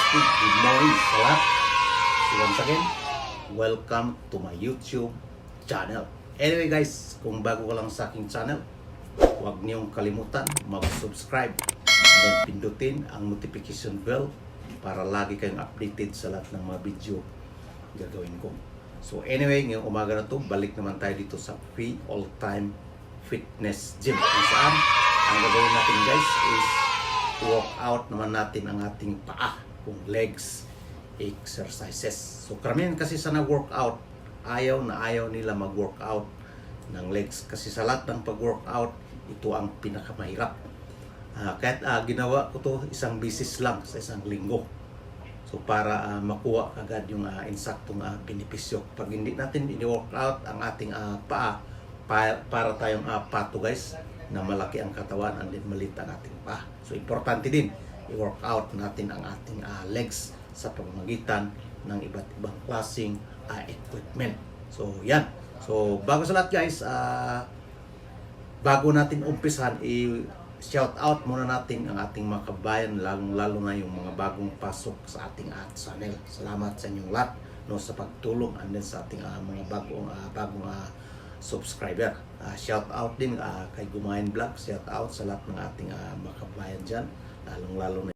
fantastic good morning sa lahat. So once again, welcome to my YouTube channel. Anyway guys, kung bago ka lang sa aking channel, huwag niyong kalimutan mag-subscribe and then pindutin ang notification bell para lagi kayong updated sa lahat ng mga video gagawin ko. So anyway, ngayong umaga na to, balik naman tayo dito sa free all-time fitness gym. Kung saan, ang gagawin natin guys is work out naman natin ang ating paa, kung legs exercises. So karamihan kasi sa na-workout, ayaw nila mag-workout ng legs. Kasi sa lahat ng pag-workout, ito ang pinakamahirap. Kahit ginawa ko to isang bisis lang sa isang linggo. So para makuha agad yung insaktong benepisyo. Pag hindi natin i-workout ang ating paa, para tayong pato guys, na malaki ang katawan and then maliit ang ating paa. So importante din i-work out natin ang ating legs sa pamamagitan ng iba't ibang klaseng equipment. So yan. So bago sa lahat guys, bago natin umpisan, i-shout out muna natin ang ating mga kabayan, lalo na yung mga bagong pasok sa ating channel. Salamat sa inyong lahat sa pagtulong and then sa ating mga bagong subscriber. Shout out din kay Gumain Vlog. Shout out sa lahat ng ating mga kabayan dyan, lalong-lalo na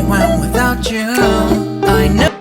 Well, without you, I know.